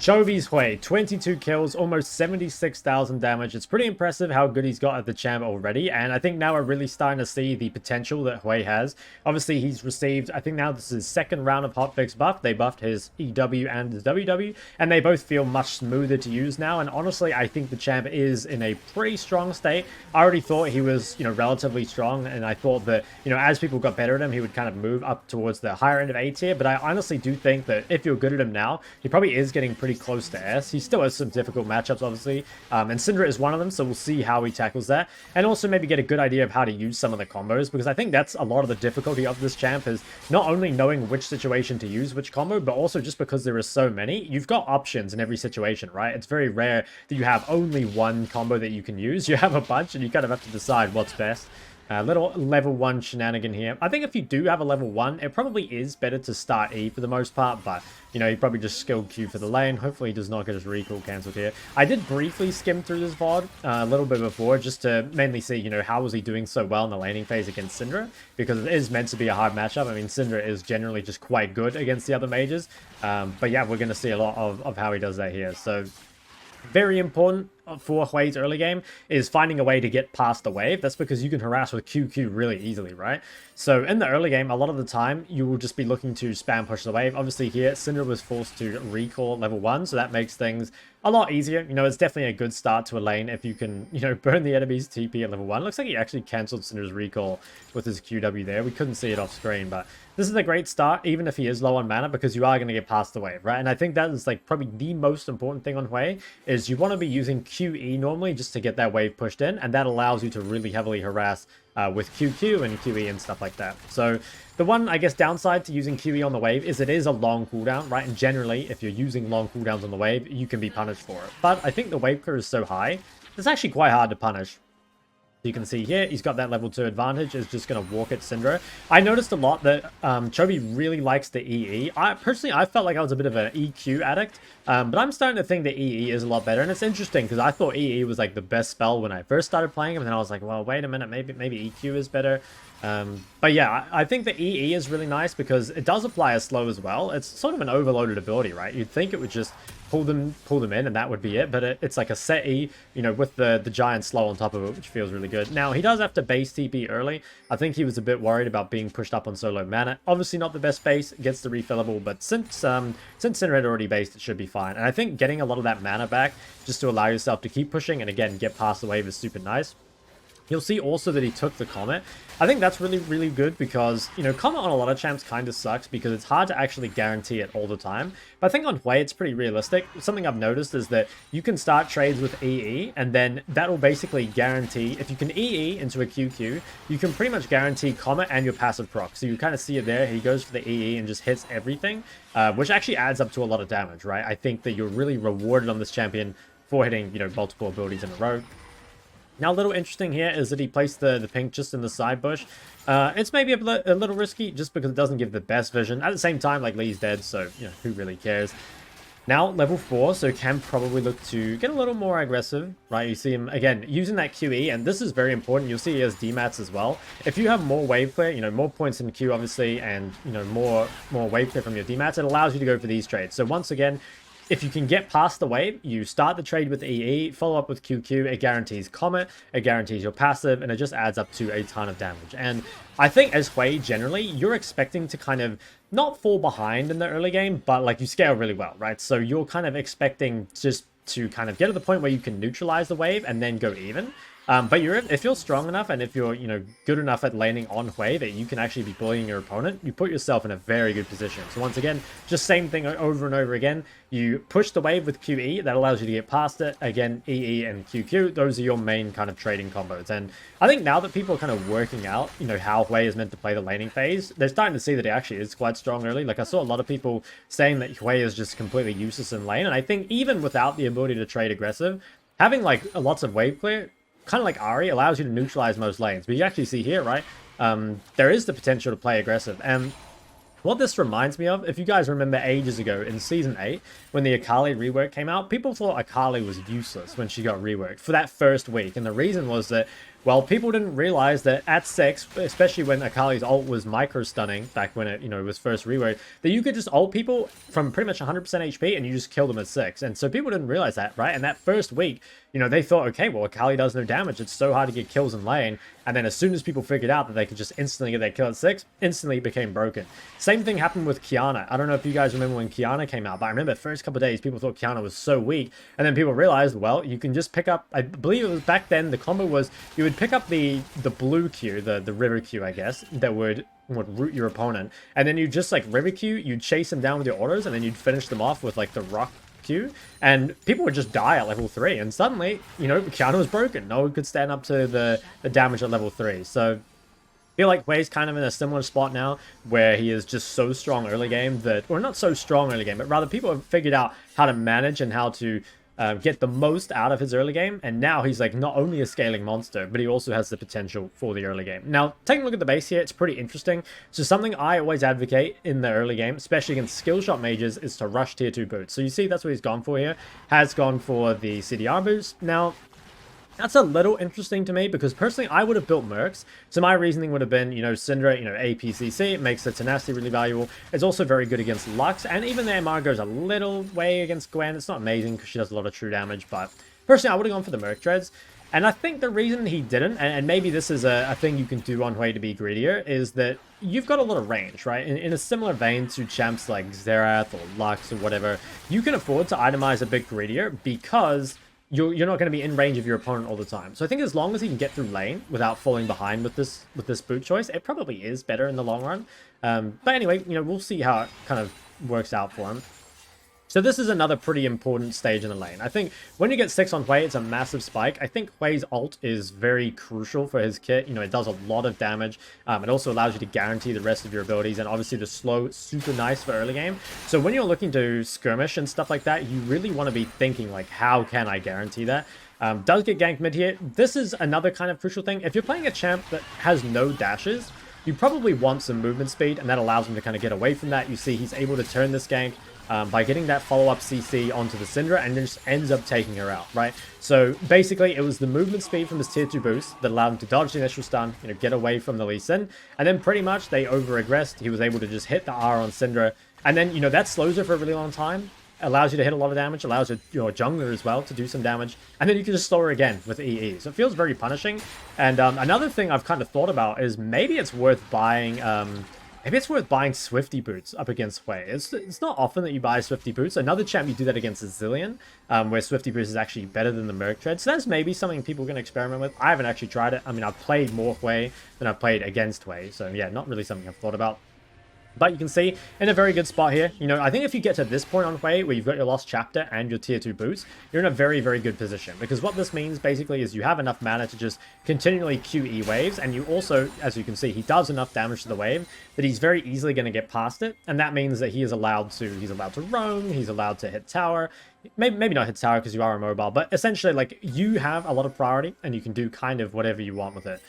Chovy's Hwei, 22 kills, almost 76,000 damage. It's pretty impressive how good he's got at the champ already, and I think now we're really starting to see the potential that Hwei has. Obviously, he's received, I think now this is his second round of hotfix buff. They buffed his EW and his WW, and they both feel much smoother to use now, and honestly, I think the champ is in a pretty strong state. I already thought he was, relatively strong, and I thought that, as people got better at him, he would kind of move up towards the higher end of A tier, but I honestly do think that if you're good at him now, he probably is getting pretty close to S. He still has some difficult matchups, obviously, and Syndra is one of them, so we'll see how he tackles that, and also maybe get a good idea of how to use some of the combos, because I think that's a lot of the difficulty of this champ, is not only knowing which situation to use which combo, but also just because there are so many, you've got options in every situation, right? It's very rare that you have only one combo that you can use. You have a bunch, and you kind of have to decide what's best. Little level 1 shenanigan here. I think if you do have a level 1, it probably is better to start E for the most part, but, you probably just skill Q for the lane. Hopefully he does not get his recall cancelled here. I did briefly skim through this VOD a little bit before, just to mainly see, how was he doing so well in the laning phase against Syndra, because it is meant to be a hard matchup. I mean, Syndra is generally just quite good against the other mages, but yeah, we're going to see a lot of how he does that here, so very important for Hwei's early game is finding a way to get past the wave. That's because you can harass with QQ really easily, right? So in the early game, a lot of the time, you will just be looking to spam push the wave. Obviously here, Syndra was forced to recall level 1, so that makes things a lot easier. It's definitely a good start to a lane if you can, burn the enemy's TP at level 1. Looks like he actually cancelled Syndra's recall with his QW there. We couldn't see it off screen, but this is a great start, even if he is low on mana, because you are going to get past the wave, right? And I think that is like probably the most important thing on Hwei, is you want to be using QE normally just to get that wave pushed in, and that allows you to really heavily harass with QQ and QE and stuff like that. So the one, I guess, downside to using QE on the wave is it is a long cooldown, right? And generally, if you're using long cooldowns on the wave, you can be punished for it. But I think the wave clear is so high, it's actually quite hard to punish. You can see here, he's got that level 2 advantage, is just going to walk at Syndra. I noticed a lot that Chovy really likes the EE. Personally, I felt like I was a bit of an EQ addict, but I'm starting to think that EE is a lot better, and it's interesting, because I thought EE was like the best spell when I first started playing him, and then I was like, well, wait a minute, maybe EQ is better. But yeah, I think the EE is really nice, because it does apply a slow as well. It's sort of an overloaded ability, right? You'd think it would just pull them in and that would be it, but it's like a set E, with the giant slow on top of it, which feels really good. Now, he does have to base TP early. I think he was a bit worried about being pushed up on so low mana. Obviously not the best base, gets the refillable, but since Syndra had already based, it should be fine. And I think getting a lot of that mana back, just to allow yourself to keep pushing, and again, get past the wave is super nice. You'll see also that he took the Comet. I think that's really, really good because, Comet on a lot of champs kind of sucks because it's hard to actually guarantee it all the time. But I think on Hwei, it's pretty realistic. Something I've noticed is that you can start trades with EE, and then that'll basically guarantee, if you can EE into a QQ, you can pretty much guarantee Comet and your passive proc. So you kind of see it there. He goes for the EE and just hits everything, which actually adds up to a lot of damage, right? I think that you're really rewarded on this champion for hitting, multiple abilities in a row. Now, a little interesting here is that he placed the pink just in the side bush. It's maybe a little risky just because it doesn't give the best vision. At the same time, like, Lee's dead, so, who really cares? Now, level 4, so can probably look to get a little more aggressive, right? You see him, again, using that QE, and this is very important. You'll see he has DMATs as well. If you have more wave clear, more points in Q, obviously, and, more wave clear from your DMATs, it allows you to go for these trades. So once again, if you can get past the wave, you start the trade with EE, follow up with QQ, it guarantees Comet, it guarantees your passive, and it just adds up to a ton of damage. And I think as Hwei, generally, you're expecting to kind of not fall behind in the early game, but like you scale really well, right? So you're kind of expecting just to kind of get to the point where you can neutralize the wave and then go even. But if you're strong enough and if you're, good enough at laning on Hwei that you can actually be bullying your opponent, you put yourself in a very good position. So once again, just same thing over and over again. You push the wave with QE, that allows you to get past it. Again, EE and QQ, those are your main kind of trading combos. And I think now that people are kind of working out, how Hwei is meant to play the laning phase, they're starting to see that it actually is quite strong early. Like, I saw a lot of people saying that Hwei is just completely useless in lane. And I think even without the ability to trade aggressive, having like lots of wave clear, kind of like Ari, allows you to neutralize most lanes. But you actually see here, right, there is the potential to play aggressive. And what this reminds me of, if you guys remember ages ago in Season 8, when the Akali rework came out, people thought Akali was useless when she got reworked for that first week. And the reason was that Well, people didn't realize that at 6, especially when Akali's ult was micro-stunning, back when it, you know, was first reword, that you could just ult people from pretty much 100% HP and you just kill them at 6. And so people didn't realize that, right? And that first week, you know, they thought, okay, well, Akali does no damage. It's so hard to get kills in lane. And then as soon as people figured out that they could just instantly get their kill at 6, instantly it became broken. Same thing happened with Kiana. I don't know if you guys remember when Kiana came out, but I remember the first couple of days, people thought Kiana was so weak. And then people realized, well, you can just pick up, I believe it was back then, the combo was you would pick up the blue Q, the river Q, I guess, that would root your opponent. And then you just like river Q, you'd chase them down with your autos, and then you'd finish them off with like the rock Q, and people would just die at level 3, and suddenly, you know, Kiana was broken. No one could stand up to the damage at level 3. So I feel like Hwei's kind of in a similar spot now, where he is just so strong early game that, or not so strong early game, but rather people have figured out how to manage and how to get the most out of his early game, and now he's like not only a scaling monster, but he also has the potential for the early game. Now, taking a look at the base here, it's pretty interesting. So something I always advocate in the early game, especially against skill shot mages, is to rush tier 2 boots. So you see that's what he's gone for here. Has gone for the CDR boost. Now, that's a little interesting to me because personally I would have built Mercs. So my reasoning would have been, you know, Syndra, you know, APCC, it makes the tenacity really valuable. It's also very good against Lux, and even the MR goes a little way against Gwen. It's not amazing because she does a lot of true damage, but personally I would have gone for the Merc Dreads. And I think the reason he didn't, and maybe this is a thing you can do on Hwei to be greedier, is that you've got a lot of range, right? In a similar vein to champs like Xerath or Lux or whatever, you can afford to itemize a bit greedier because you're not going to be in range of your opponent all the time. So I think as long as he can get through lane without falling behind with this boot choice, it probably is better in the long run. But anyway, you know, we'll see how it kind of works out for him. So this is another pretty important stage in the lane. I think when you get 6 on Hwei, it's a massive spike. I think Hwei's ult is very crucial for his kit. You know, it does a lot of damage. It also allows you to guarantee the rest of your abilities, and obviously the slow, super nice for early game. So when you're looking to skirmish and stuff like that, you really want to be thinking like, how can I guarantee that? Does get ganked mid here. This is another kind of crucial thing. If you're playing a champ that has no dashes, you probably want some movement speed, and that allows him to kind of get away from that. You see he's able to turn this gank by getting that follow-up CC onto the Syndra, and then just ends up taking her out, right? So basically, it was the movement speed from his tier 2 boost that allowed him to dodge the initial stun, you know, get away from the Lee Sin, and then pretty much they over-aggressed. He was able to just hit the R on Syndra, and then, you know, that slows her for a really long time, allows you to hit a lot of damage, allows your jungler as well to do some damage, and then you can just slow her again with EE. So it feels very punishing. And another thing I've kind of thought about is maybe it's worth buying Swifty boots up against Hwei. It's not often that you buy Swifty boots. Another champ you do that against is Zillion, where Swifty boots is actually better than the Merc Tread. So that's maybe something people can experiment with. I haven't actually tried it. I mean, I've played more Hwei than I've played against Hwei. So yeah, not really something I've thought about. But you can see, in a very good spot here. You know, I think if you get to this point on Hwei, where you've got your Lost Chapter and your Tier 2 boots, you're in a very, very good position. Because what this means, basically, is you have enough mana to just continually QE waves, and you also, as you can see, he does enough damage to the wave that he's very easily going to get past it, and that means that he's allowed to roam, he's allowed to hit tower, maybe not hit tower because you are immobile, but essentially, like, you have a lot of priority, and you can do kind of whatever you want with it.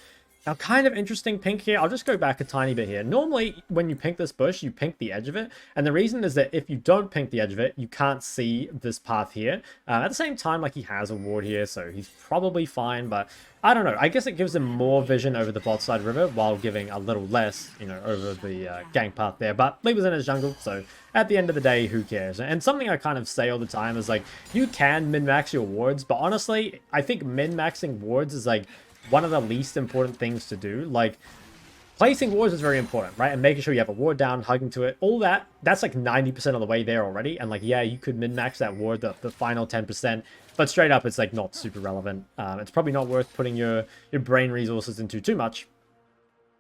Now, kind of interesting pink here. I'll just go back a tiny bit here. Normally, when you pink this bush, you pink the edge of it. And the reason is that if you don't pink the edge of it, you can't see this path here. At the same time, like, he has a ward here, so he's probably fine. But I don't know. I guess it gives him more vision over the bot side river while giving a little less, you know, over the gank path there. But Lee was in his jungle, so at the end of the day, who cares? And something I kind of say all the time is, like, you can min-max your wards. But honestly, I think min-maxing wards is, like, one of the least important things to do. Like, placing wards is very important, right? And making sure you have a ward down, hugging to it, all that, that's like 90% of the way there already. And like, yeah, you could min-max that ward, the final 10%, but straight up, it's like not super relevant. It's probably not worth putting your brain resources into too much.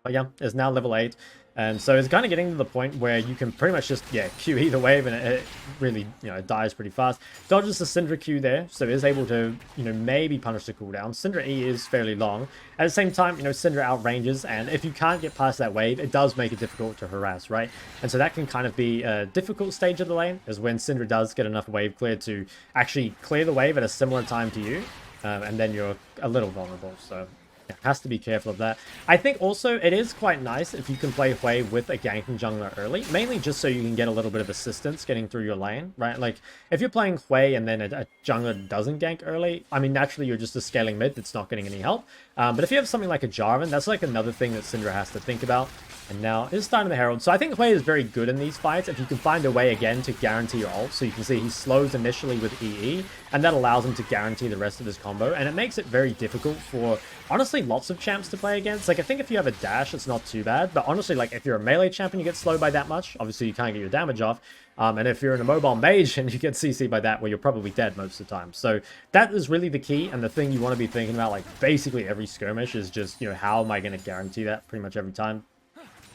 But yeah, it's now level 8. And so it's kind of getting to the point where you can pretty much just, yeah, QE the wave, and it really, you know, it dies pretty fast. Dodges the Syndra Q there, so is able to, you know, maybe punish the cooldown. Syndra E is fairly long. At the same time, you know, Syndra outranges, and if you can't get past that wave, it does make it difficult to harass, right? And so that can kind of be a difficult stage of the lane, is when Syndra does get enough wave clear to actually clear the wave at a similar time to you, and then you're a little vulnerable, so Yeah, has to be careful of that. I think also it is quite nice if you can play Hwei with a ganking jungler early, mainly just so you can get a little bit of assistance getting through your lane, right? Like, if you're playing Hwei and then a jungler doesn't gank early, I mean, naturally you're just a scaling mid that's not getting any help. But if you have something like a Jarvan, that's like another thing that Syndra has to think about. And now it's starting the Herald. So I think Hwei is very good in these fights if you can find a way again to guarantee your ult. So you can see he slows initially with EE, and that allows him to guarantee the rest of his combo. And it makes it very difficult for, honestly, lots of champs to play against. Like, I think if you have a dash, it's not too bad. But honestly, like, if you're a melee champ and you get slowed by that much, obviously you can't get your damage off. And if you're in a mobile mage and you get CC by that, well, you're probably dead most of the time. So that is really the key. And the thing you want to be thinking about, like, basically every skirmish is just, you know, how am I going to guarantee that pretty much every time?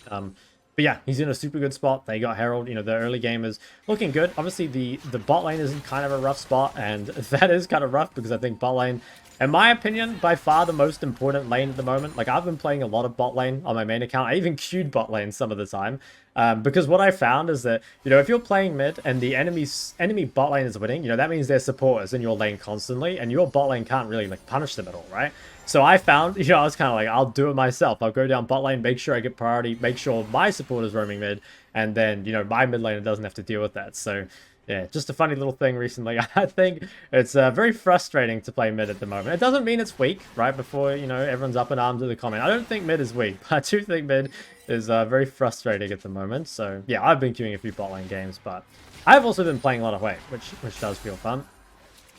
But yeah, he's in a super good spot. They got Herald. You know, the early game is looking good. Obviously, the bot lane is in kind of a rough spot, and that is kind of rough because I think bot lane, in my opinion, by far the most important lane at the moment. Like, I've been playing a lot of bot lane on my main account. I even queued bot lane some of the time. Because what I found is that, you know, if you're playing mid and the enemy bot lane is winning, you know, that means their supporters in your lane constantly, and your bot lane can't really, like, punish them at all, right? So I found, you know, I was kind of like, I'll do it myself. I'll go down bot lane, make sure I get priority, make sure my support is roaming mid, and then, you know, my mid laner doesn't have to deal with that. So, yeah, just a funny little thing recently. I think it's very frustrating to play mid at the moment. It doesn't mean it's weak, right? Before, you know, everyone's up in arms with the comment. I don't think mid is weak, but I do think mid is very frustrating at the moment. So, yeah, I've been queuing a few bot lane games, but I've also been playing a lot of Hwei, which does feel fun.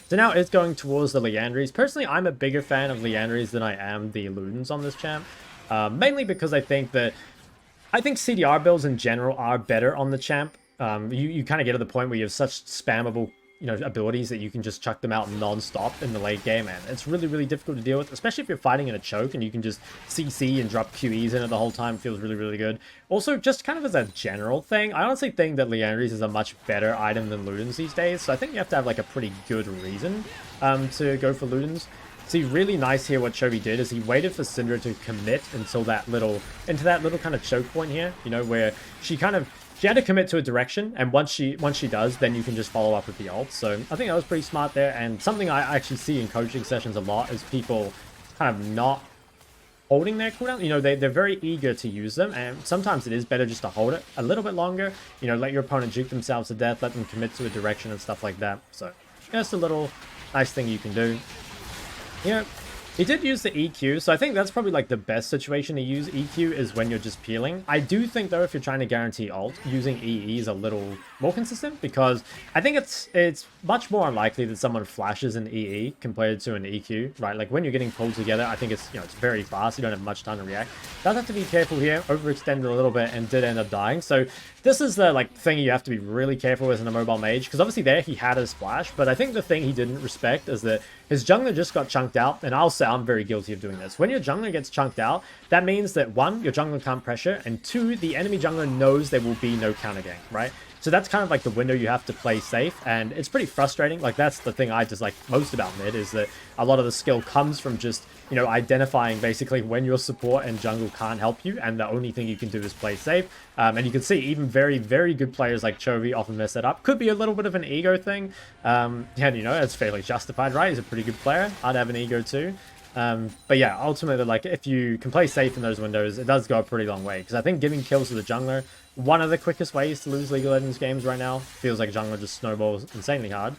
So now it's going towards the Liandry's. Personally, I'm a bigger fan of Liandry's than I am the Ludens on this champ. Mainly because I think CDR builds in general are better on the champ. You kind of get to the point where you have such spammable, you know, abilities that you can just chuck them out non-stop in the late game, and it's really, really difficult to deal with, especially if you're fighting in a choke and you can just CC and drop QEs in it the whole time. It feels really, really good. Also, just kind of as a general thing, I honestly think that Liandry's is a much better item than Ludens these days, so I think you have to have like a pretty good reason to go for Ludens. See, really nice here what Chovy did is he waited for Syndra to commit until that little kind of choke point here, you know, where she had to commit to a direction, and once she does, then you can just follow up with the ult. So I think that was pretty smart there, and something I actually see in coaching sessions a lot is people kind of not holding their cooldown. You know, they're very eager to use them, and sometimes it is better just to hold it a little bit longer. You know, let your opponent juke themselves to death, let them commit to a direction and stuff like that. So that's a little nice thing you can do. You know, he did use the EQ, so I think that's probably like the best situation to use EQ is when you're just peeling. I do think though, if you're trying to guarantee ult, using EE is a little more consistent, because I think it's much more unlikely that someone flashes an EE compared to an EQ, right? Like when you're getting pulled together, I think it's, you know, it's very fast. You don't have much time to react. Does have to be careful here. Overextended a little bit and did end up dying. So this is the like thing you have to be really careful with in a mobile mage, because obviously there he had his splash, but I think the thing he didn't respect is that his jungler just got chunked out, and I'll say I'm very guilty of doing this. When your jungler gets chunked out, that means that one, your jungler can't pressure, and two, the enemy jungler knows there will be no counter gank, right? So that's kind of like the window you have to play safe, and it's pretty frustrating. Like, that's the thing I dislike most about mid, is that a lot of the skill comes from just, you know, identifying basically when your support and jungle can't help you, and the only thing you can do is play safe. And you can see even very, very good players like Chovy often mess that up. Could be a little bit of an ego thing. And, you know, it's fairly justified, right? He's a pretty good player. I'd have an ego too. But yeah, ultimately, like, if you can play safe in those windows, it does go a pretty long way. Because I think giving kills to the jungler, one of the quickest ways to lose League of Legends games right now. Feels like jungler just snowballs insanely hard.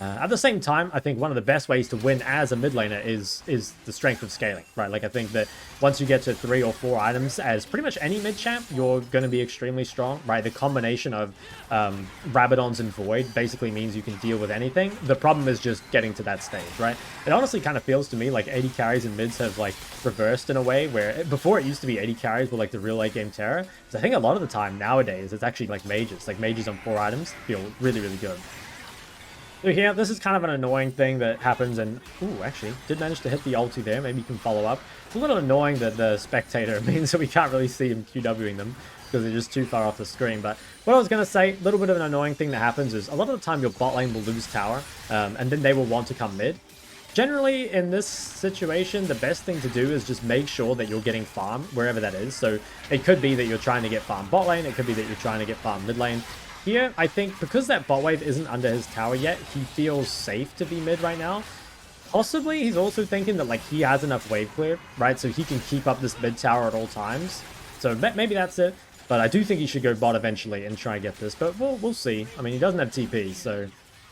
At the same time, I think one of the best ways to win as a mid laner is the strength of scaling, right? Like, I think that once you get to 3 or 4 items as pretty much any mid champ, you're going to be extremely strong, right? The combination of Rabadons and Void basically means you can deal with anything. The problem is just getting to that stage, right? It honestly kind of feels to me like 80 carries and mids have like reversed in a way where before it used to be 80 carries were like the real late game terror. So I think a lot of the time nowadays it's actually like mages on 4 items feel really, really good. So here, this is kind of an annoying thing that happens, and ooh, actually, did manage to hit the ulti there. Maybe you can follow up. It's a little annoying that the spectator means that we can't really see him QWing them because they're just too far off the screen. But what I was going to say, a little bit of an annoying thing that happens is a lot of the time your bot lane will lose tower, and then they will want to come mid. Generally, in this situation, the best thing to do is just make sure that you're getting farm wherever that is. So it could be that you're trying to get farm bot lane. It could be that you're trying to get farm mid lane. Here, I think because that bot wave isn't under his tower yet, he feels safe to be mid right now. Possibly he's also thinking that like he has enough wave clear, right? So he can keep up this mid tower at all times. So maybe that's it. But I do think he should go bot eventually and try and get this. But we'll see. I mean, he doesn't have TP, so...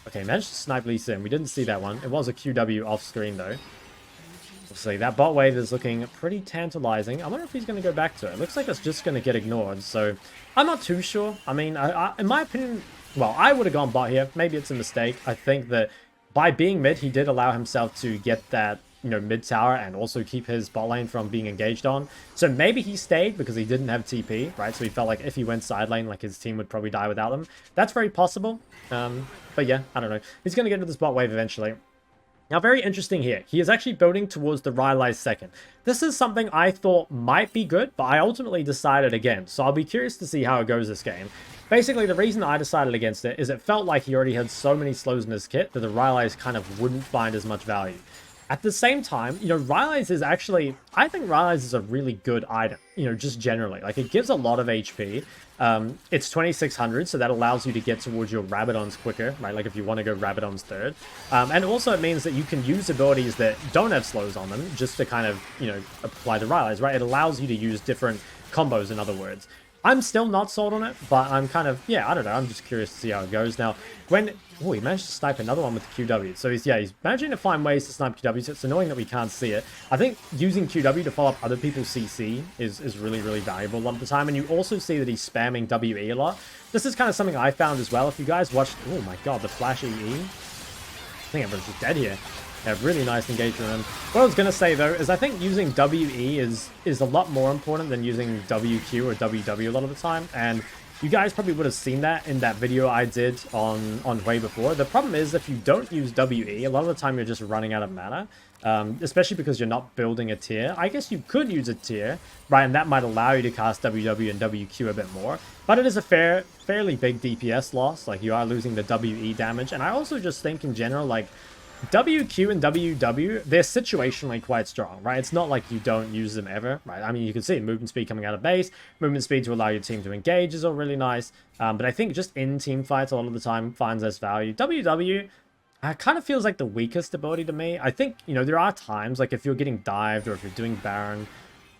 Okay, managed to snipe Lee Sin. We didn't see that one. It was a QW off screen, though. We'll see. That bot wave is looking pretty tantalizing. I wonder if he's going to go back to it. It looks like it's just going to get ignored. So I'm not too sure. I mean, in my opinion... Well, I would have gone bot here. Maybe it's a mistake. I think that by being mid, he did allow himself to get that, you know, mid tower and also keep his bot lane from being engaged on. So maybe he stayed because he didn't have TP, right? So he felt like if he went side lane, like his team would probably die without him. That's very possible. But yeah, I don't know. He's going to get into this bot wave eventually. Now, very interesting here. He is actually building towards the Rylai's second. This is something I thought might be good, but I ultimately decided against. So I'll be curious to see how it goes this game. Basically, the reason I decided against it is it felt like he already had so many slows in his kit that the Rylai's kind of wouldn't find as much value. At the same time, you know, Rylai's is actually... I think Rylai's is a really good item, you know, just generally. Like, it gives a lot of HP. It's 2600, so that allows you to get towards your Rabadons quicker, right? Like, if you want to go Rabadons third. And also it means that you can use abilities that don't have slows on them just to kind of, you know, apply the Rylai's, right? It allows you to use different combos, in other words. I'm still not sold on it, but I'm kind of, yeah, I don't know. I'm just curious to see how it goes. Now, when, oh, he managed to snipe another one with QW. So he's managing to find ways to snipe QW. So it's annoying that we can't see it. I think using QW to follow up other people's CC is really, really valuable a lot of the time. And you also see that he's spamming WE a lot. This is kind of something I found as well. If you guys watched, oh my God, the flash EE. I think everyone's just dead here. Yeah, really nice engagement. And what I was going to say, though, is I think using WE is a lot more important than using WQ or WW a lot of the time. And you guys probably would have seen that in that video I did on Hwei before. The problem is if you don't use WE, a lot of the time you're just running out of mana. Especially because you're not building a tier. I guess you could use a tier, right? And that might allow you to cast WW and WQ a bit more. But it is a fairly big DPS loss. Like, you are losing the WE damage. And I also just think in general, like, WQ and WW, they're situationally quite strong, right? It's not like you don't use them ever, right? I mean, you can see movement speed coming out of base. Movement speed to allow your team to engage is all really nice. But I think just in team fights a lot of the time finds less value. WW kind of feels like the weakest ability to me. I think, you know, there are times, like if you're getting dived or if you're doing Baron,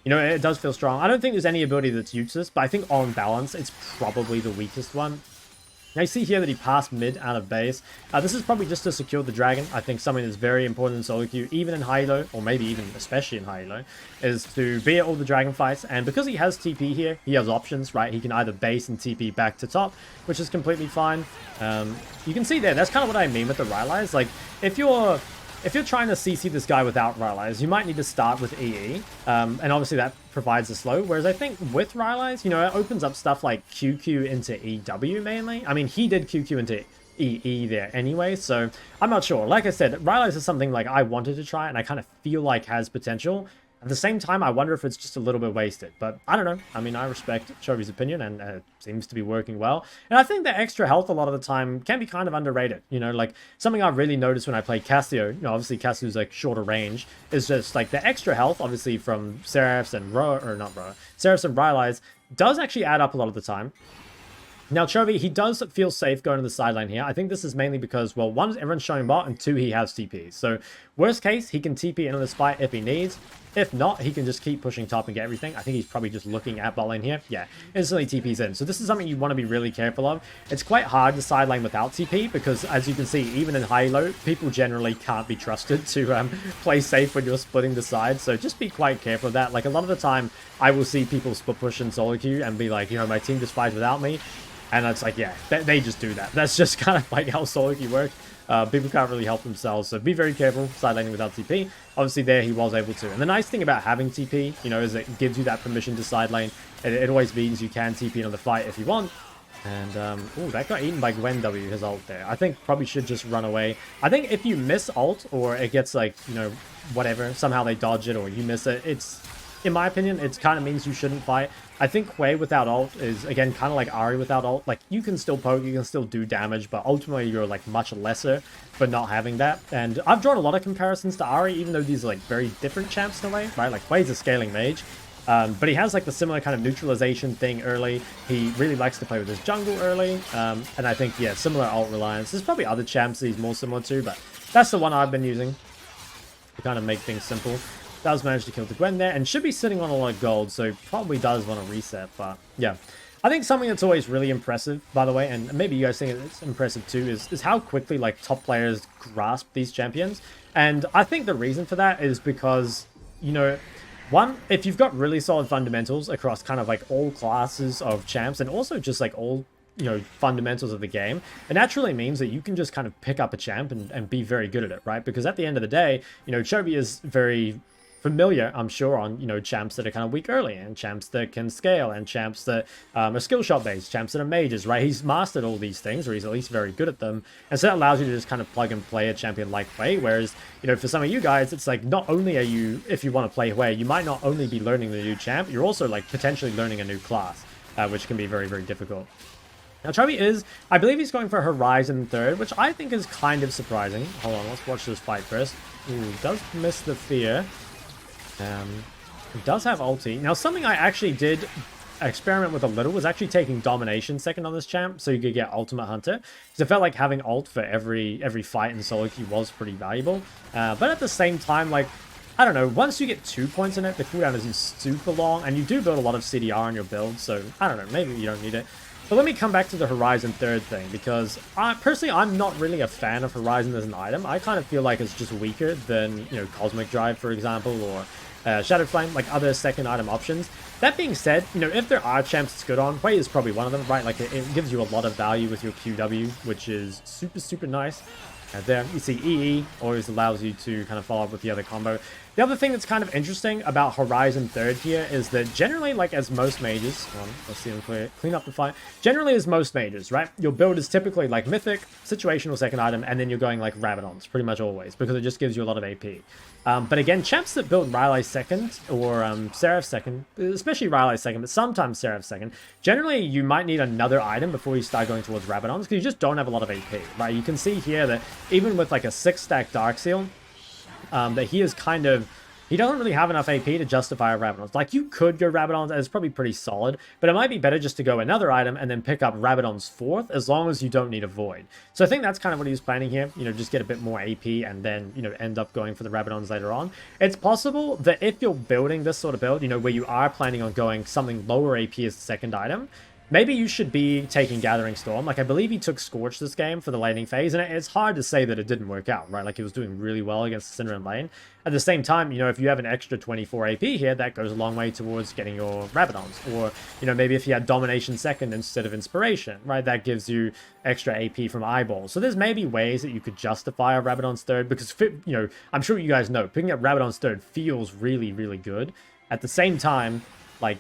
you know, it does feel strong. I don't think there's any ability that's useless, but I think on balance, it's probably the weakest one. Now you see here that he passed mid out of base. This is probably just to secure the dragon. I think something that's very important in solo queue, even in high elo, or maybe even especially in high elo, is to be at all the dragon fights. And because he has TP here, he has options, right? He can either base and TP back to top, which is completely fine. You can see there, that's kind of what I mean with the Rylai's. Like, if you're trying to CC this guy without Rylai's, you might need to start with EE, and obviously that provides a slow, whereas I think with Rylai's, you know, it opens up stuff like QQ into EW mainly. I mean, he did QQ into EE there anyway, so I'm not sure. Like I said, Rylai's is something like I wanted to try, and I kind of feel like has potential. At the same time, I wonder if it's just a little bit wasted, but I don't know. I mean, I respect Chovy's opinion, and it seems to be working well. And I think that extra health a lot of the time can be kind of underrated. You know, like something I really noticed when I play Cassio, you know, obviously Cassio's like shorter range, is just like the extra health, obviously from Seraphs and Seraphs and Rylai's does actually add up a lot of the time. Now, Chovy, he does feel safe going to the sideline here. I think this is mainly because, well, one, everyone's showing bot, and two, he has TP. So, worst case, he can TP into this fight if he needs. If not, he can just keep pushing top and get everything. I think he's probably just looking at bot lane here. Yeah, instantly TP's in. So this is something you want to be really careful of. It's quite hard to sideline without TP because, as you can see, even in high-low, people generally can't be trusted to play safe when you're splitting the side. So just be quite careful of that. Like, a lot of the time, I will see people split push in solo queue and be like, you know, my team just fights without me. And it's like, yeah, they just do that. That's just kind of like how solo queue works. People can't really help themselves, so be very careful side laning without TP. Obviously there he was able to. And the nice thing about having TP, you know, is it gives you that permission to side lane. It always means you can TP into the fight if you want. And, oh, that got eaten by Gwen W, his ult there. I think probably should just run away. I think if you miss ult, or it gets like, you know, whatever, somehow they dodge it or you miss it, it's, in my opinion, it kind of means you shouldn't fight. I think Hwei without ult is, again, kind of like Ahri without ult. Like, you can still poke, you can still do damage, but ultimately you're, like, much lesser for not having that. And I've drawn a lot of comparisons to Ahri, even though these are, like, very different champs in a way, right? Like, Hwei's a scaling mage, but he has, like, the similar kind of neutralization thing early. He really likes to play with his jungle early, and I think, yeah, similar ult reliance. There's probably other champs that he's more similar to, but that's the one I've been using. to kind of make things simple. Does manage to kill the Gwen there, and should be sitting on a lot of gold, so probably does want to reset, but yeah. I think something that's always really impressive, by the way, and maybe you guys think it's impressive too, is how quickly, like, top players grasp these champions. And I think the reason for that is because, you know, one, if you've got really solid fundamentals across kind of like all classes of champs, and also just like all, you know, fundamentals of the game, it naturally means that you can just kind of pick up a champ and be very good at it, right? Because at the end of the day, you know, Chovy is very familiar, I'm sure, on, you know, champs that are kind of weak early, and champs that can scale, and champs that are skill shot based, champs that are mages, right? He's mastered all these things, or he's at least very good at them, and so that allows you to just kind of plug and play a champion like Hwei. Whereas, you know, for some of you guys, it's like, not only are you, if you want to play Hwei, you might not only be learning the new champ, you're also like potentially learning a new class, which can be very, very difficult. Now, Chovy is, I believe he's going for Horizon 3rd, which I think is kind of surprising. Hold on, let's watch this fight first. Ooh, does miss the fear. It does have ulti. Now, something I actually did experiment with a little was actually taking Domination second on this champ, so you could get Ultimate Hunter. Because I felt like having ult for every fight in solo queue was pretty valuable. But at the same time, like, I don't know, once you get 2 points in it, the cooldown isn't super long, and you do build a lot of CDR on your build, so I don't know, maybe you don't need it. But let me come back to the Horizon 3rd thing, because personally, I'm not really a fan of Horizon as an item. I kind of feel like it's just weaker than, you know, Cosmic Drive, for example, or Shadow Flame, like other second item options. That being said, you know, if there are champs it's good on, Hwei is probably one of them, right? Like, it gives you a lot of value with your QW, which is super, super nice. There, you see EE always allows you to kind of follow up with the other combo. The other thing that's kind of interesting about Horizon 3rd here is that generally, like, as most mages, let's see them clean up the fight. Generally, as most mages, right, your build is typically like Mythic, situational second item, and then you're going like Rabadons, pretty much always, because it just gives you a lot of AP. But again, champs that build Rylai second, or Seraph second, especially Rylai second, but sometimes Seraph second, generally you might need another item before you start going towards Rabadons, because you just don't have a lot of AP, right? You can see here that even with like a 6-stack Dark Seal, that he is kind of, he doesn't really have enough AP to justify a Rabadons. Like, you could go Rabadons, and it's probably pretty solid, but it might be better just to go another item and then pick up Rabadons 4th, as long as you don't need a Void. So I think that's kind of what he's planning here, you know, just get a bit more AP and then, you know, end up going for the Rabadons later on. It's possible that if you're building this sort of build, you know, where you are planning on going something lower AP as the second item, maybe you should be taking Gathering Storm. Like, I believe he took Scorch this game for the laning phase, and it's hard to say that it didn't work out, right? Like, he was doing really well against the Syndra lane. At the same time, you know, if you have an extra 24 AP here, that goes a long way towards getting your Rabadons. Or, you know, maybe if you had Domination second instead of Inspiration, right? That gives you extra AP from Eyeball. So there's maybe ways that you could justify a Rabadons 3rd, because, you know, I'm sure you guys know, picking up Rabadons 3rd feels really, really good. At the same time, like,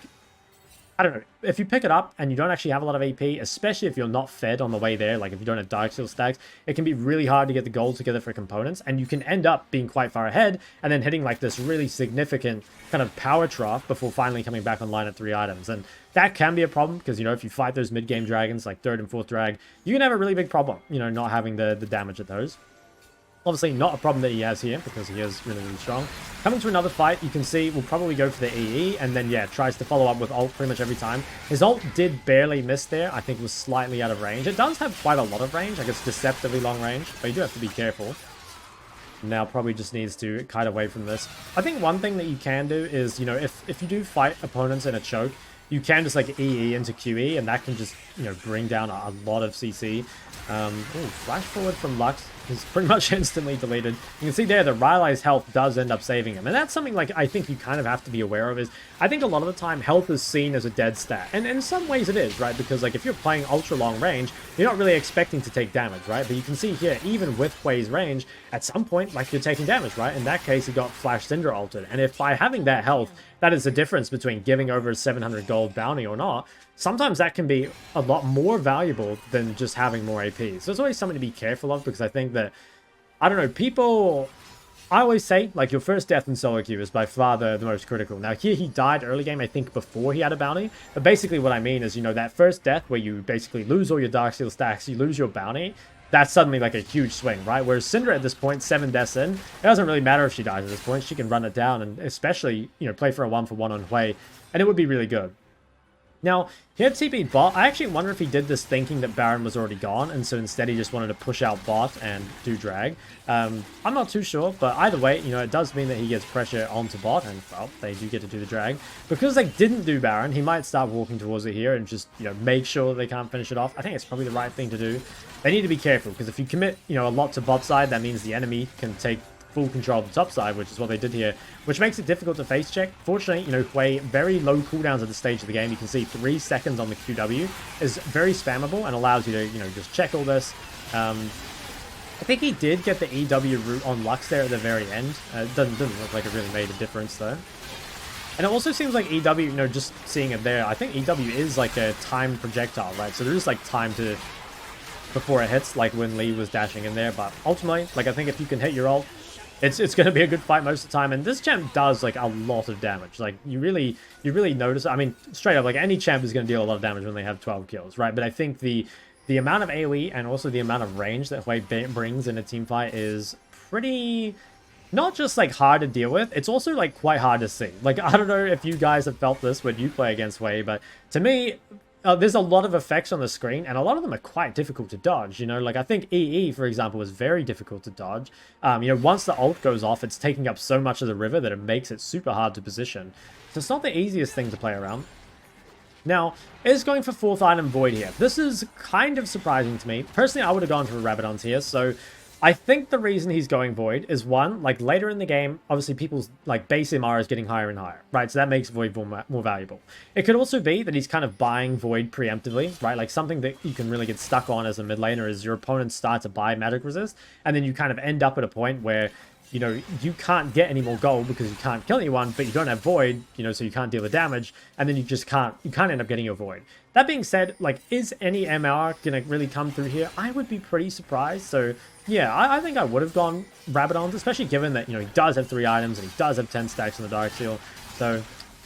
I don't know, if you pick it up and you don't actually have a lot of AP, especially if you're not fed on the way there, like if you don't have Dark Seal stacks, it can be really hard to get the gold together for components, and you can end up being quite far ahead and then hitting like this really significant kind of power trough before finally coming back online at 3 items. And that can be a problem, because, you know, if you fight those mid-game dragons, like 3rd and 4th drag, you can have a really big problem, you know, not having the damage at those. Obviously not a problem that he has here, because he is really, really strong. Coming to another fight, you can see we'll probably go for the EE, and then, yeah, tries to follow up with ult pretty much every time. His ult did barely miss there. I think it was slightly out of range. It does have quite a lot of range. Like, it's deceptively long range, but you do have to be careful. Now probably just needs to kite away from this. I think one thing that you can do is, you know, if you do fight opponents in a choke, you can just like EE into QE, and that can just, you know, bring down a lot of CC. Ooh, flash forward from Lux is pretty much instantly deleted. You can see there that Rylai's health does end up saving him. And that's something like I think you kind of have to be aware of, is I think a lot of the time health is seen as a dead stat. And in some ways it is, right? Because like if you're playing ultra long range, you're not really expecting to take damage, right? But you can see here, even with Hwei's range, at some point, like, you're taking damage, right? In that case, he got Flash Syndra altered. And if by having that health, that is the difference between giving over a 700 gold bounty or not, sometimes that can be a lot more valuable than just having more AP. So it's always something to be careful of, because I think that, I don't know, people, I always say, like, your first death in solo queue is by far the most critical. Now, here he died early game, I think, before he had a bounty. But basically what I mean is, you know, that first death where you basically lose all your Dark Seal stacks, you lose your bounty, that's suddenly like a huge swing, right? Whereas Syndra at this point, 7 deaths in, it doesn't really matter if she dies at this point. She can run it down and especially, you know, play for a 1-for-1 on Hwei, and it would be really good. Now, he had TP bot. I actually wonder if he did this thinking that Baron was already gone, and so instead he just wanted to push out bot and do drag. I'm not too sure, but either way, you know, it does mean that he gets pressure onto bot, and, well, they do get to do the drag. Because they didn't do Baron, he might start walking towards it here and just, you know, make sure they can't finish it off. I think it's probably the right thing to do. They need to be careful, because if you commit, you know, a lot to bot side, that means the enemy can take full control of the top side, which is what they did here, which makes it difficult to face check. Fortunately, you know, Hwei, very low cooldowns at this stage of the game. You can see 3 seconds on the QW is very spammable and allows you to, you know, just check all this. I think he did get the EW route on Lux there at the very end. It doesn't look like it really made a difference though. And it also seems like EW, you know, just seeing it there, I think EW is like a timed projectile, right? So there's like time to before it hits, like when Lee was dashing in there. But ultimately, like, I think if you can hit your ult, it's going to be a good fight most of the time. And this champ does, like, a lot of damage. Like, you really notice. I mean, straight up, like, any champ is going to deal a lot of damage when they have 12 kills, right? But I think the amount of AoE and also the amount of range that Hwei brings in a team fight is pretty... not just, like, hard to deal with, it's also, like, quite hard to see. Like, I don't know if you guys have felt this when you play against Hwei, but to me... there's a lot of effects on the screen, and a lot of them are quite difficult to dodge, you know? Like, I think EE, for example, was very difficult to dodge. You know, once the ult goes off, it's taking up so much of the river that it makes it super hard to position. So it's not the easiest thing to play around. Now, is going for 4th item Void here. This is kind of surprising to me. Personally, I would have gone for Rabadon's here, so... I think the reason he's going Void is, one, like, later in the game, obviously people's, like, base MR is getting higher and higher, right? So that makes Void more valuable. It could also be that he's kind of buying Void preemptively, right? Like, something that you can really get stuck on as a mid laner is your opponents start to buy magic resist, and then you kind of end up at a point where, you know, you can't get any more gold because you can't kill anyone, but you don't have Void, you know, so you can't deal the damage, and then you can't end up getting your Void. That being said, like, is any MR gonna really come through here? I would be pretty surprised, so... yeah, I think I would have gone Rabadon's, especially given that, you know, he does have 3 items and he does have 10 stacks in the Dark Seal. So,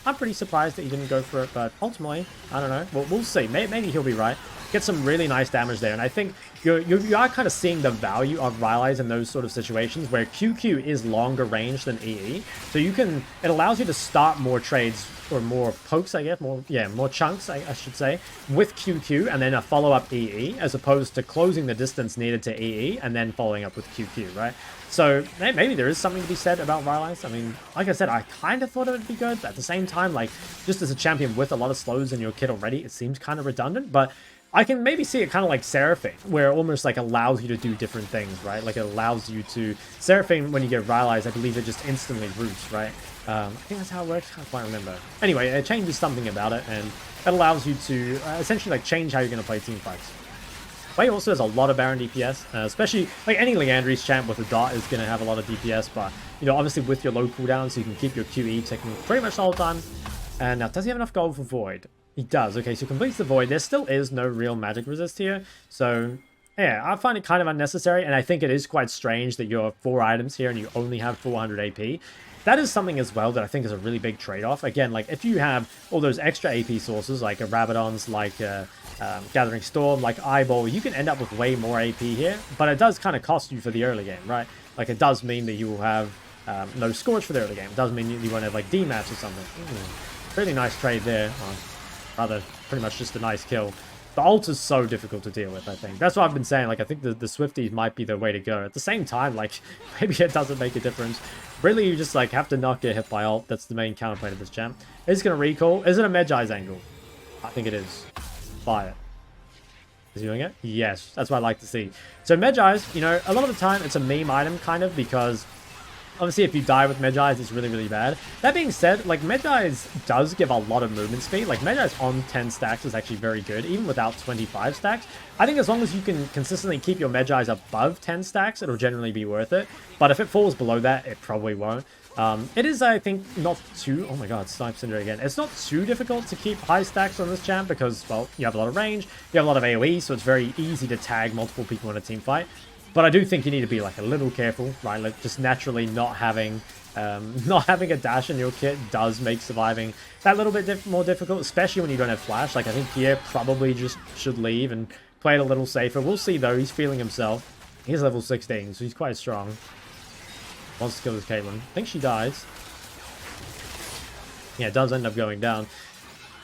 I'm pretty surprised that he didn't go for it, but ultimately, I don't know. Well, we'll see. Maybe he'll be right. Get some really nice damage there, and I think you are kind of seeing the value of Rylai's in those sort of situations where QQ is longer range than EE. So you can, it allows you to start more trades, or more pokes, I guess, more chunks, I should say, with QQ, and then a follow-up EE, as opposed to closing the distance needed to EE, and then following up with QQ, right? So, maybe there is something to be said about Rylai's. I mean, like I said, I kind of thought it would be good, but at the same time, like, just as a champion with a lot of slows in your kit already, it seems kind of redundant, but I can maybe see it kind of like Seraphine, where it almost like allows you to do different things, right? Like it allows you to... Seraphine, when you get Rylai's, I believe it just instantly roots, right? I think that's how it works. I can't quite remember. Anyway, it changes something about it, and it allows you to essentially like change how you're going to play team fights. Hwei also has a lot of Baron DPS, especially like any Leandry's champ with a dot is going to have a lot of DPS, but you know, obviously with your low cooldowns, so you can keep your QE ticking pretty much the whole time. And now, does he have enough gold for Void? He does. Okay, so completes the Void. There still is no real magic resist here, so yeah, I find it kind of unnecessary, and I think it is quite strange that you're 4 items here and you only have 400 AP. That is something as well that I think is a really big trade-off. Again, like if you have all those extra AP sources like a Rabadon's, like Gathering Storm, like Eyeball, you can end up with way more AP here, but it does kind of cost you for the early game, right? Like it does mean that you will have no Scorch for the early game. It does mean you won't have like D-Match or something. Really nice trade there. Rather, pretty much just a nice kill. The ult is so difficult to deal with, I think. That's what I've been saying. Like, I think the Swifties might be the way to go. At the same time, like, maybe it doesn't make a difference. Really, you just, like, have to not get hit by ult. That's the main counterplay to this champ. Is it going to recall? Is it a Medjai's angle? I think it is. Fire. Is he doing it? Yes. That's what I like to see. So, Medjai's, you know, a lot of the time, it's a meme item, kind of, because... obviously, if you die with Medjai's, it's really, really bad. That being said, like, Medjai's does give a lot of movement speed. Like, Medjai's on 10 stacks is actually very good, even without 25 stacks. I think as long as you can consistently keep your Medjai's above 10 stacks, it'll generally be worth it. But if it falls below that, it probably won't. It is, I think, not too... oh my god, Snipe Cinder again. It's not too difficult to keep high stacks on this champ because, well, you have a lot of range, you have a lot of AoE, so it's very easy to tag multiple people in a team fight. But I do think you need to be like a little careful, right? Like just naturally not having a dash in your kit does make surviving that little bit more difficult, especially when you don't have flash. Like I think Pierre probably just should leave and play it a little safer. We'll see though. He's feeling himself. He's level 16, so he's quite strong. Wants to kill his Caitlyn. I think she dies. Yeah, it does end up going down.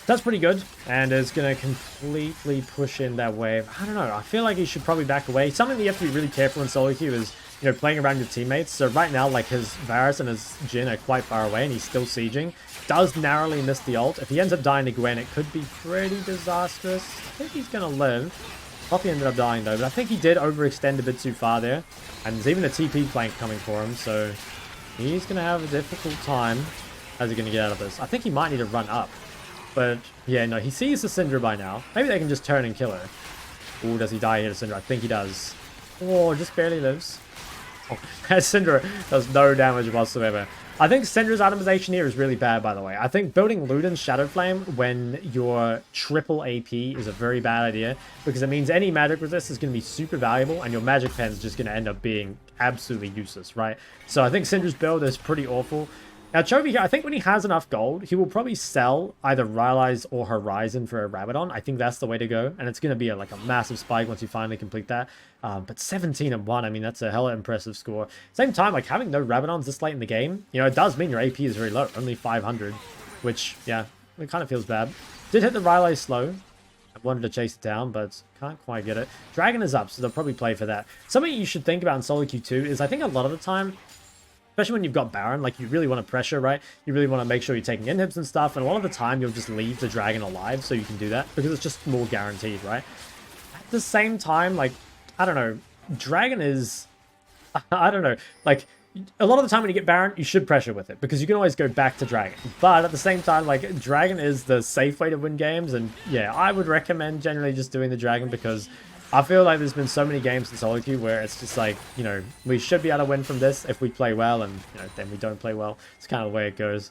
That's pretty good, and is going to completely push in that wave. I don't know, I feel like he should probably back away. Something that you have to be really careful in solo queue is, you know, playing around your teammates. So right now, like, his Varus and his Jhin are quite far away, and he's still sieging. Does narrowly miss the ult. If he ends up dying to Gwen, it could be pretty disastrous. I think he's going to live. Poppy ended up dying, though, but I think he did overextend a bit too far there. And there's even a TP flank coming for him, so he's going to have a difficult time. How's he going to get out of this? I think he might need to run up. But, yeah, no, he sees the Syndra by now. Maybe they can just turn and kill her. Ooh, does he die here to Syndra? I think he does. Oh, just barely lives. Oh, Syndra does no damage whatsoever. I think Syndra's itemization here is really bad, by the way. I think building Luden's Shadow Flame when your triple AP is a very bad idea, because it means any magic resist is going to be super valuable, and your magic pen is just going to end up being absolutely useless, right? So I think Syndra's build is pretty awful. Now, Chovy here, I think when he has enough gold, he will probably sell either Rylai's or Horizon for a Rabadon. I think that's the way to go, and it's going to be like a massive spike once you finally complete that. But 17-1, I mean, that's a hella impressive score. Same time, like, having no Rabadons this late in the game, you know, it does mean your AP is very low, only 500, which, yeah, it kind of feels bad. Did hit the Rylai slow. I wanted to chase it down, but can't quite get it. Dragon is up, so they'll probably play for that. Something you should think about in solo queue too is I think a lot of the time, especially when you've got Baron, like, you really want to pressure, right? You really want to make sure you're taking inhibs and stuff, and a lot of the time you'll just leave the dragon alive so you can do that, because it's just more guaranteed, right? At the same time, like, I don't know, dragon is, I don't know, like, a lot of the time when you get Baron, you should pressure with it, because you can always go back to dragon. But at the same time, like, dragon is the safe way to win games, and yeah, I would recommend generally just doing the dragon, because I feel like there's been so many games in solo queue where it's just like, you know, we should be able to win from this if we play well, and, you know, then we don't play well. It's kind of the way it goes.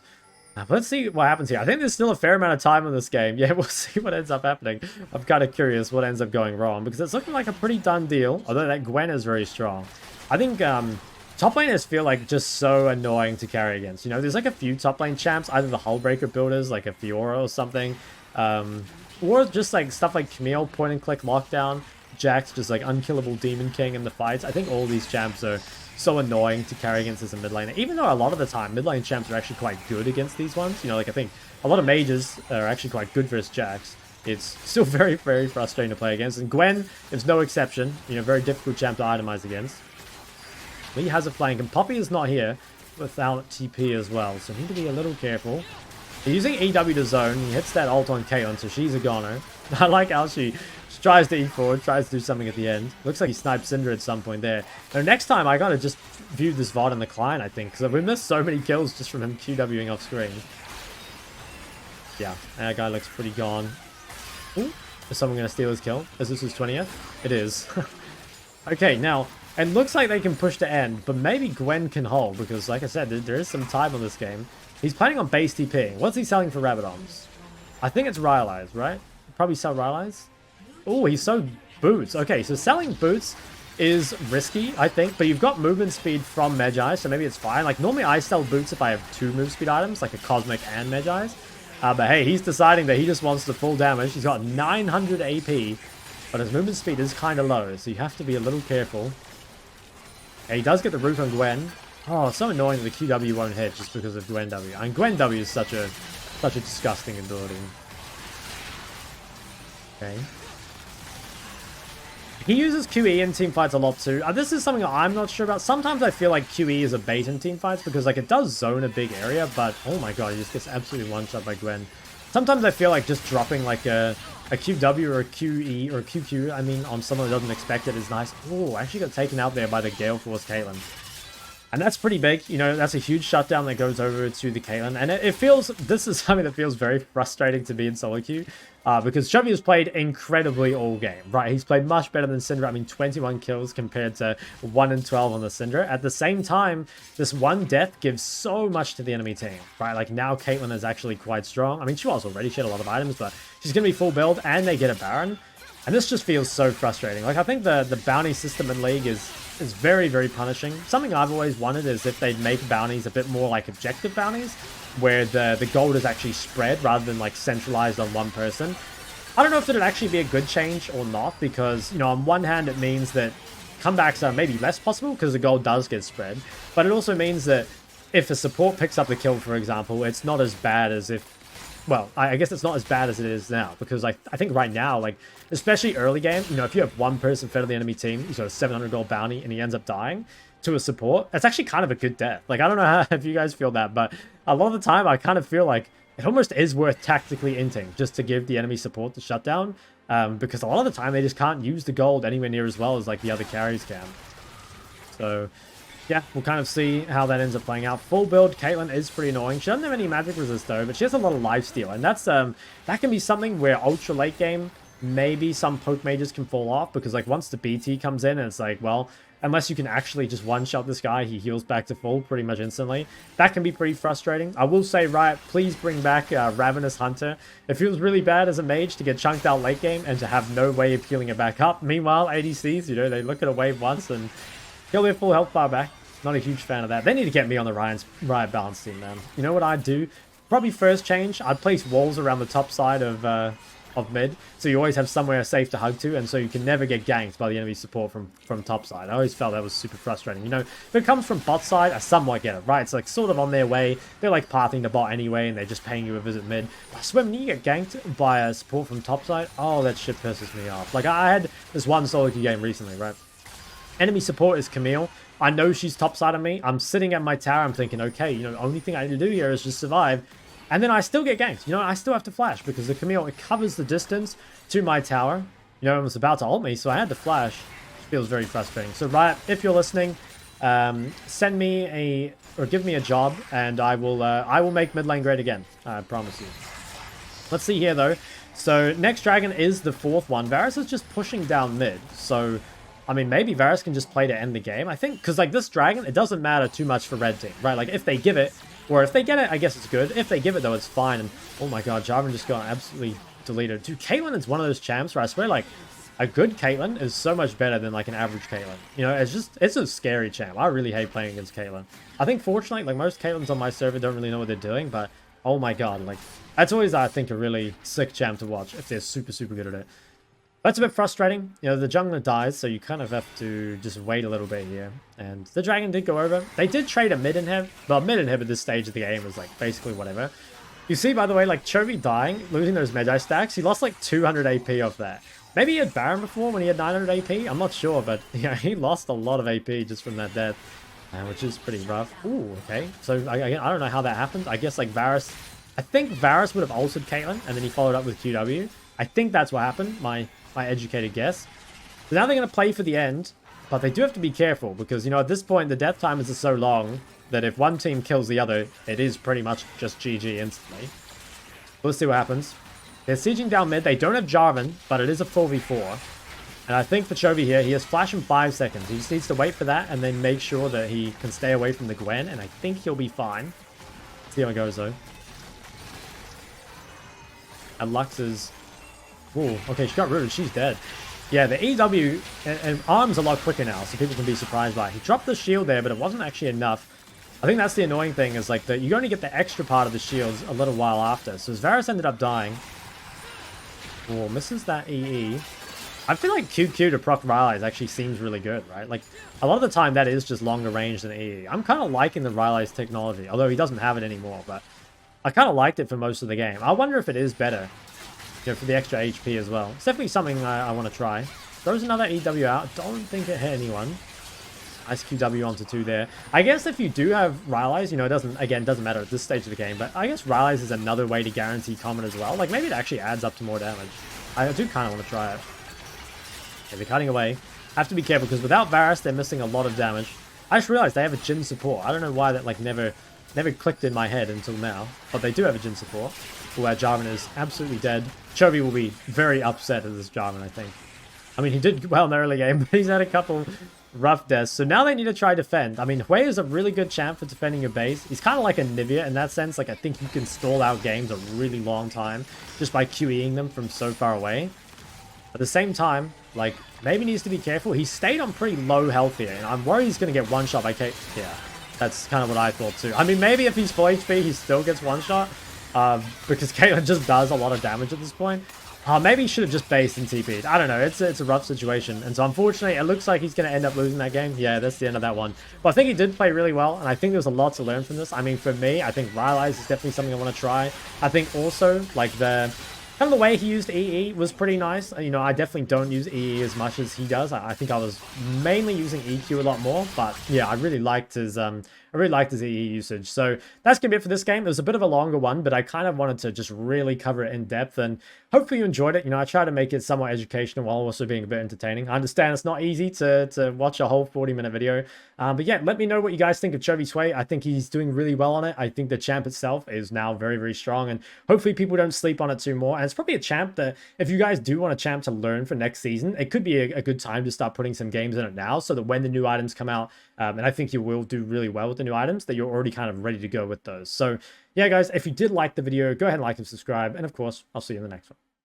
But let's see what happens here. I think there's still a fair amount of time in this game. Yeah, we'll see what ends up happening. I'm kind of curious what ends up going wrong, because it's looking like a pretty done deal, although that Gwen is very strong. I think top laners feel like just so annoying to carry against. You know, there's like a few top lane champs, either the Hullbreaker builders, like a Fiora or something, or just like stuff like Camille, point and click lockdown. Jack's just like unkillable Demon King in the fights. I think all these champs are so annoying to carry against as a mid laner, even though a lot of the time mid lane champs are actually quite good against these ones. You know, like, I think a lot of mages are actually quite good versus Jax. It's still very, very frustrating to play against, and Gwen is no exception. You know, very difficult champ to itemize against. Lee has a flank, and Poppy is not here without TP as well, so need to be a little careful. He's using EW to zone. He hits that ult on Caitlyn, so she's a goner. I like how she tries to E4, tries to do something at the end. Looks like he sniped Syndra at some point there. Now, next time, I gotta just view this VOD in the client, I think, because we missed so many kills just from him QWing off screen. Yeah, that guy looks pretty gone. Ooh, is someone gonna steal his kill? Is this his 20th? It is. Okay, now, it looks like they can push to end, but maybe Gwen can hold, because, like I said, there is some time on this game. He's planning on base TPing. What's he selling for Rabadons? I think it's Rylai's, right? Probably sell Rylai's. Oh, he sold boots. Okay, so selling boots is risky, I think, but you've got movement speed from Magi, so maybe it's fine. Like, normally I sell boots if I have 2 move speed items, like a Cosmic and Magi's. But hey, he's deciding that he just wants the full damage. He's got 900 AP, but his movement speed is kind of low, so you have to be a little careful. Yeah, he does get the root on Gwen. Oh, it's so annoying that the QW won't hit just because of Gwen W. I mean, Gwen W is such a disgusting ability. Okay. He uses QE in teamfights a lot too. This is something I'm not sure about. Sometimes I feel like QE is a bait in teamfights because, like, it does zone a big area, but oh my god, he just gets absolutely one-shot by Gwen. Sometimes I feel like just dropping like a QW or a QE or a QQ, I mean, on someone who doesn't expect it is nice. Oh, actually got taken out there by the Gale Force Caitlyn. And that's pretty big, you know, that's a huge shutdown that goes over to the Caitlyn. And it feels, this is something that feels very frustrating to be in solo queue. Because Chovy has played incredibly all game, right? He's played much better than Syndra. I mean, 21 kills compared to 1 and 12 on the Syndra. At the same time, this one death gives so much to the enemy team, right? Like, now Caitlyn is actually quite strong. I mean, she was already, she had a lot of items, but she's going to be full build, and they get a Baron. And this just feels so frustrating. Like, I think the bounty system in League is very, very punishing. Something I've always wanted is if they'd make bounties a bit more like objective bounties, where the gold is actually spread rather than, like, centralized on one person. I don't know if it'd actually be a good change or not, because, you know, on one hand it means that comebacks are maybe less possible because the gold does get spread, but it also means that if a support picks up the kill, for example, it's not as bad as if well, I guess it's not as bad as it is now, because I think right now, like, especially early game, you know, if you have one person fed on the enemy team who's got a 700 gold bounty and he ends up dying to a support, that's actually kind of a good death. Like, I don't know how, if you guys feel that, but a lot of the time I kind of feel like it almost is worth tactically inting just to give the enemy support the shutdown, because a lot of the time they just can't use the gold anywhere near as well as like the other carries can. So yeah, we'll kind of see how that ends up playing out. Full build, Caitlyn is pretty annoying. She doesn't have any magic resist though, but she has a lot of lifesteal, and that's that can be something where ultra late game, maybe some poke mages can fall off, because like once the BT comes in and it's like, well, unless you can actually just one-shot this guy, he heals back to full pretty much instantly. That can be pretty frustrating. I will say, Riot, please bring back Ravenous Hunter. It feels really bad as a mage to get chunked out late game and to have no way of healing it back up. Meanwhile, ADCs, you know, they look at a wave once and heal their full health bar back. Not a huge fan of that. They need to get me on the Riot balance team, man. You know what I'd do? Probably first change, I'd place walls around the top side of mid, so you always have somewhere safe to hug to, and so you can never get ganked by the enemy support from top side. I always felt that was super frustrating. You know, if it comes from bot side, I somewhat get it, right? It's like sort of on their way. They're like pathing the bot anyway, and they're just paying you a visit mid. But I swear, when you get ganked by a support from top side, oh, that shit pisses me off. Like, I had this one solo queue game recently, right? Enemy support is Camille. I know she's top side of me. I'm sitting at my tower. I'm thinking, okay, you know, the only thing I need to do here is just survive. And then I still get ganked. You know, I still have to flash because the Camille, it covers the distance to my tower. You know, it was about to ult me, so I had to flash. It feels very frustrating. So Riot, if you're listening, send me or give me a job, and I will make mid lane great again. I promise you. Let's see here though. So next dragon is the 4th one. Varus is just pushing down mid. So I mean, maybe Varus can just play to end the game. I think, because like this dragon, it doesn't matter too much for red team, right? Like if they give it, or if they get it, I guess it's good. If they give it though, it's fine. And oh my god, Jarvan just got absolutely deleted. Dude, Caitlyn is one of those champs where I swear like a good Caitlyn is so much better than like an average Caitlyn. You know, it's a scary champ. I really hate playing against Caitlyn. I think fortunately, like most Caitlyns on my server don't really know what they're doing, but oh my god, like that's always, I think, a really sick champ to watch if they're super, super good at it. That's a bit frustrating. You know, the jungler dies, so you kind of have to just wait a little bit here. And the dragon did go over. They did trade a mid inhib, but mid inhib at this stage of the game is like basically whatever. You see, by the way, like Chovy dying, losing those Magi stacks, he lost like 200 AP off that. Maybe he had Baron before when he had 900 AP? I'm not sure, but yeah, he lost a lot of AP just from that death, which is pretty rough. Ooh, okay. So I don't know how that happened. I guess like Varus, I think Varus would have ulted Caitlyn, and then he followed up with QW. I think that's what happened. My educated guess. So now they're going to play for the end, but they do have to be careful because, you know, at this point, the death time is so long that if one team kills the other, it is pretty much just GG instantly. Let's see what happens. They're sieging down mid. They don't have Jarvan, but it is a 4v4. And I think for Chovy here, he has flash in 5 seconds. He just needs to wait for that and then make sure that he can stay away from the Gwen, and I think he'll be fine. Let's see how it goes, though. And Lux is... Ooh, okay, she got rooted. She's dead. Yeah, the EW and arm's a lot quicker now, so people can be surprised by it. He dropped the shield there, but it wasn't actually enough. I think that's the annoying thing, is like that you only get the extra part of the shields a little while after. So Varus ended up dying. Oh, misses that EE. I feel like QQ to proc Rylai's actually seems really good, right? Like, a lot of the time that is just longer range than EE. I'm kind of liking the Rylai's technology, although he doesn't have it anymore, but I kind of liked it for most of the game. I wonder if it is better. You know, for the extra HP as well. It's definitely something I want to try. Throws another EW out. Don't think it hit anyone. Nice QW onto 2 there. I guess if you do have Rylai's, you know, it doesn't matter at this stage of the game, but I guess Rylai's is another way to guarantee common as well. Like, maybe it actually adds up to more damage. I do kind of want to try it. Okay, they're cutting away. Have to be careful, because without Varus, they're missing a lot of damage. I just realized they have a Jhin support. I don't know why that, like, never clicked in my head until now, but they do have a Jhin support. Where Jarvan is absolutely dead. Chovy will be very upset at this Jarvan, I think. I mean, he did well in the early game, but he's had a couple rough deaths. So now they need to try defend. I mean, Hwei is a really good champ for defending your base. He's kind of like a Nivea in that sense. Like, I think you can stall out games a really long time just by QEing them from so far away. At the same time, like, maybe needs to be careful. He stayed on pretty low health here, and I'm worried he's going to get one-shot by Kate. Yeah, that's kind of what I thought too. I mean, maybe if he's full HP, he still gets one-shot. Because Caitlyn just does a lot of damage at this point. Maybe he should have just based and TP'd. I don't know. It's a rough situation. And so unfortunately, it looks like he's going to end up losing that game. Yeah, that's the end of that one. But I think he did play really well. And I think there's a lot to learn from this. I mean, for me, I think Rylai's is definitely something I want to try. I think also, like, kind of the way he used EE was pretty nice. You know, I definitely don't use EE as much as he does. I think I was mainly using EQ a lot more. But yeah, I really liked his EE usage. So that's gonna be it for this game. It was a bit of a longer one, but I kind of wanted to just really cover it in depth, and hopefully you enjoyed it. You know, I try to make it somewhat educational while also being a bit entertaining. I understand it's not easy to watch a whole 40-minute video. But yeah, let me know what you guys think of Chovy's Hwei. I think he's doing really well on it. I think the champ itself is now very, very strong, and hopefully people don't sleep on it too more. And it's probably a champ that if you guys do want a champ to learn for next season, it could be a good time to start putting some games in it now, so that when the new items come out, and I think you will do really well with the new items, that you're already kind of ready to go with those. So yeah, guys, if you did like the video, go ahead and like and subscribe. And of course, I'll see you in the next one.